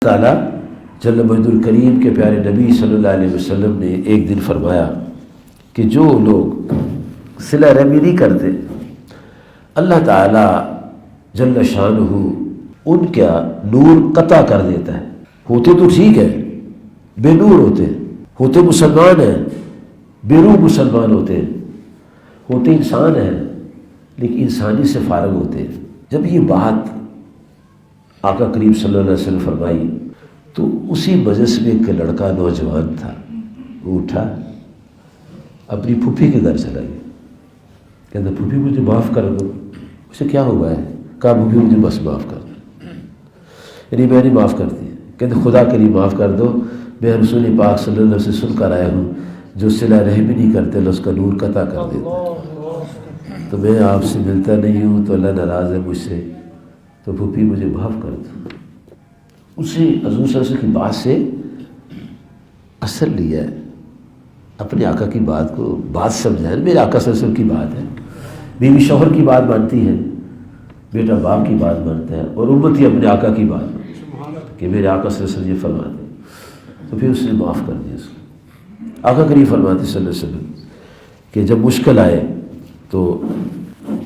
تعالیٰ جل مجد الکریم کے پیارے نبی صلی اللہ علیہ وسلم نے ایک دن فرمایا کہ جو لوگ صلہ رحمی نہیں کرتے اللہ تعالیٰ جل شانہ ان کا نور قطع کر دیتا ہے۔ ہوتے تو ٹھیک ہے، بے نور ہوتے مسلمان ہیں، بے روح مسلمان ہوتے انسان ہیں لیکن انسانی سے فارغ ہوتے ہیں۔ جب یہ بات آقا کریم صلی اللہ علیہ وسلم فرمائی تو اسی مجلس میں ایک لڑکا نوجوان تھا، وہ اٹھا اپنی پھوپھی کے گھر چلا گیا، کہتا پھوپھی مجھے معاف کر دو۔ اسے کیا ہوا ہے؟ کہا پھوپھی مجھے بس معاف کر دو، یعنی میں نے معاف کر دیا۔ کہتے خدا کے لیے معاف کر دو، میں رسول پاک صلی اللہ علیہ وسلم سے سن کر آیا ہوں جو صلہ رحمی نہیں کرتے اللہ اس کا نور قطع کر دیتا ہے، تو میں آپ سے ملتا نہیں ہوں تو اللہ ناراض ہے مجھ سے، تو پھوپھی مجھے معاف کر دو۔ اسے حضور صلی اللہ علیہ وسلم کی بات سے اثر لیا ہے، اپنے آقا کی بات کو بات سمجھا ہے۔ میرے آقا صلی اللہ علیہ وسلم کی بات ہے، بیوی شوہر کی بات مانتی ہے، بیٹا باپ کی بات مانتا ہے، اور امتی اپنے آقا کی بات مانتی ہے کہ میرے آقا صلی اللہ علیہ وسلم یہ فرماتے ہیں، تو پھر اس نے معاف کر دیا اس کو۔ آقا کریم فرماتے صلی اللہ علیہ وسلم کہ جب مشکل آئے تو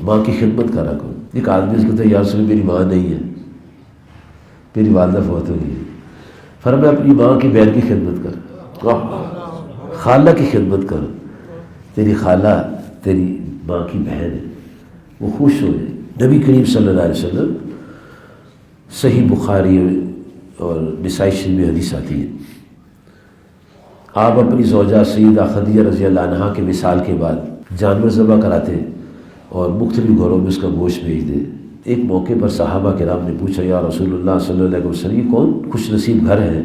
ماں کی خدمت کرا کرو۔ ایک آدمی اس کو تو یا رسول میری ماں نہیں ہے، میری والدہ فوت ہو گئی ہے، فرمایا اپنی ماں کی بہن کی خدمت کر، خالہ کی خدمت کر، تیری خالہ تیری ماں کی بہن ہے، وہ خوش ہو جائے۔ نبی کریم صلی اللہ علیہ وسلم صحیح بخاری اور نسائی شریف میں حدیث آتی ہے، آپ اپنی زوجہ سیدہ خدیجہ رضی اللہ عنہا کے وصال کے بعد جانور ذبح کراتے اور مختلف گھروں میں اس کا گوشت بھیج دے۔ ایک موقع پر صحابہ کرام نے پوچھا یا رسول اللہ صلی اللہ علیہ وسلم یہ کون خوش نصیب گھر ہیں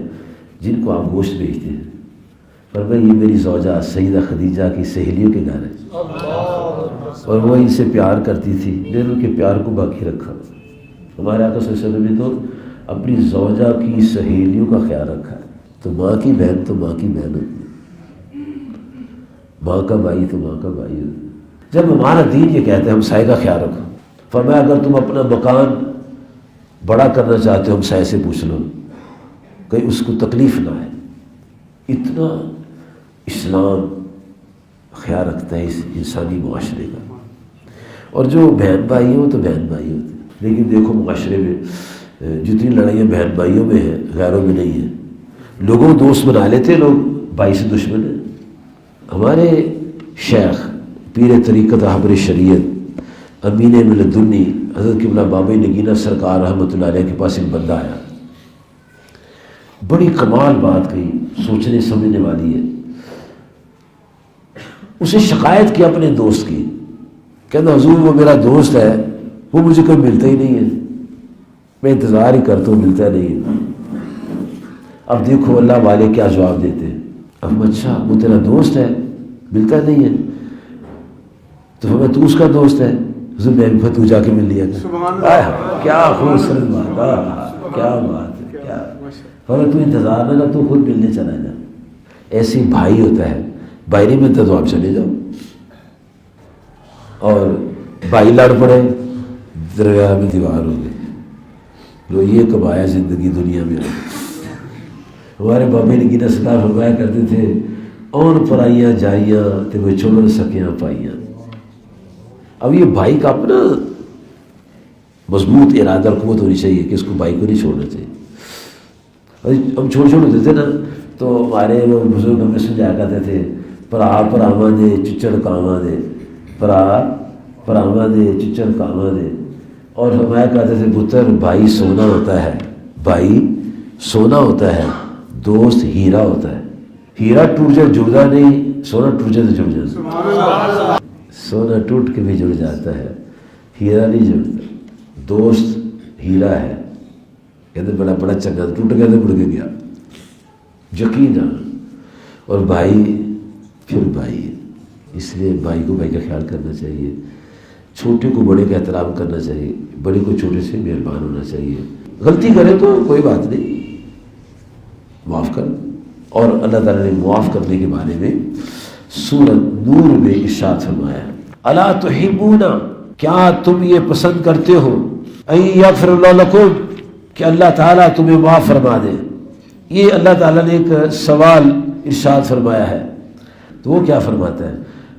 جن کو آپ گوشت بھیجتے ہیں؟ فرمایا یہ میری زوجہ سیدہ خدیجہ کی سہیلیوں کے گھر ہے اور وہ ان سے پیار کرتی تھی، میں نے ان کے پیار کو باقی رکھا۔ ہمارے آقا صلی اللہ علیہ وسلم نے تو اپنی زوجہ کی سہیلیوں کا خیال رکھا ہے۔ تو ماں کی بہن تو ماں کی بہن ہوتی ہے، ماں کا بھائی تو ماں کا بھائی ہوتا ہے۔ جب ہمارا دین یہ کہتا ہے ہمسائے کا خیال رکھو، فرمایا اگر تم اپنا مکان بڑا کرنا چاہتے ہو ہمسائے سے پوچھ لو کہیں اس کو تکلیف نہ ہے۔ اتنا اسلام خیال رکھتا ہے اس انسانی معاشرے کا، اور جو بہن بھائی ہو تو بہن بھائی ہوتے ہیں، لیکن دیکھو معاشرے میں جتنی لڑائیاں بہن بھائیوں میں ہیں غیروں میں نہیں ہیں۔ لوگوں دوست بنا لیتے لوگ، بھائی سے دشمن ہیں۔ ہمارے شیخ پیر طریقت رہبر شریعت امین ملت دنی حضرت قبلہ بابا نگینہ سرکار رحمۃ اللہ علیہ کے پاس ایک بندہ آیا، بڑی کمال بات کہی، سوچنے سمجھنے والی ہے۔ اسے شکایت کی اپنے دوست کی، کہتا حضور وہ میرا دوست ہے، وہ مجھے کبھی ملتا ہی نہیں ہے، میں انتظار ہی کرتا ہوں ملتا نہیں ہے۔ اب دیکھو اللہ والے کیا جواب دیتے ہیں۔ اب اچھا وہ تیرا دوست ہے ملتا نہیں ہے، تو فرمایا تو اس کا دوست ہے، حضور میں بھی تو جا کے مل لیا کیا خوبصورت بات، کیا بات ہے، کیا فرمایا تو انتظار نہ کر، تو خود ملنے چلا جا۔ ایسی بھائی ہوتا ہے، بھائی نہیں ملتا تو آپ چلے جاؤ، اور بھائی لڑ پڑے درگاہ میں دیوار ہو گئی، لو یہ کمایا زندگی دنیا میں۔ ہمارے بابے نے گینا سکار فرمایا کرتے تھے اور پرائیاں جائیاں تے وہ چھوڑ سکیاں پائیاں۔ اب یہ بھائی کا اپنا مضبوط ارادہ اور قوت ہونی چاہیے کہ اس کو بھائی کو نہیں چھوڑنا چاہیے۔ ہم چھوٹے ہوتے تھے نا تو ہمارے وہ بزرگ ہمیں سمجھایا کرتے تھے پراواں دے چچڑ کاواں دے، پراواں دے چچڑ کاواں دے، اور فرمایا کرتے تھے پتر بھائی سونا ہوتا ہے، بھائی سونا ہوتا ہے، دوست ہیرا ہوتا ہے۔ ہیرا ٹوٹ جائے جڑتا نہیں، سونا ٹوٹ جائے تو جڑ جاتا ہے، سونا ٹوٹ کے بھی جڑ جاتا ہے، ہیرا نہیں جڑتا۔ دوست ہیرا ہے، کہتے بڑا چنگا ٹوٹ گیا تو مڑ کے گیا، یقین جانا، اور بھائی پھر بھائی، اس لیے بھائی کو بھائی کا خیال کرنا چاہیے، چھوٹے کو بڑے کا احترام کرنا چاہیے، بڑے کو چھوٹے سے مہربان ہونا چاہیے۔ غلطی کرے تو کوئی بات نہیں، معاف کر۔ اور اللہ تعالیٰ نے معاف کرنے کے بارے میں سورۃ نور میں ارشاد فرمایا، الا تحبون، کیا تم یہ پسند کرتے ہو، ان یغفر اللہ لکم، کہ اللہ تعالیٰ تمہیں معاف فرما دے. یہ اللہ تعالیٰ نے ایک سوال ارشاد فرمایا ہے، تو وہ کیا فرماتا ہے؟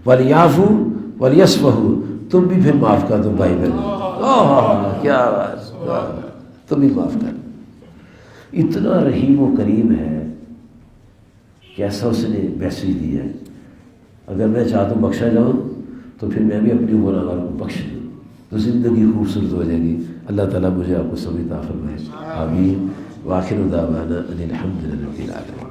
وَلْيَعْفُوا وَلْيَصْفَحُوا، تم بھی پھر معاف کر دو بھائی بہن. کیا بات، تم بھی معاف کر. اتنا رحیم و کریم ہے کہ ایسا اس نے میسج دیا ہے. اگر میں چاہتا ہوں بخشا جاؤں تو پھر میں بھی اپنی گناہگار کو بخش دوں تو زندگی خوبصورت ہو جائے گی. اللہ تعالیٰ مجھے آپ کو سمجھ عطا فرمائے. آمین. وآخر دعوانا ان الحمد للہ رب العالمین.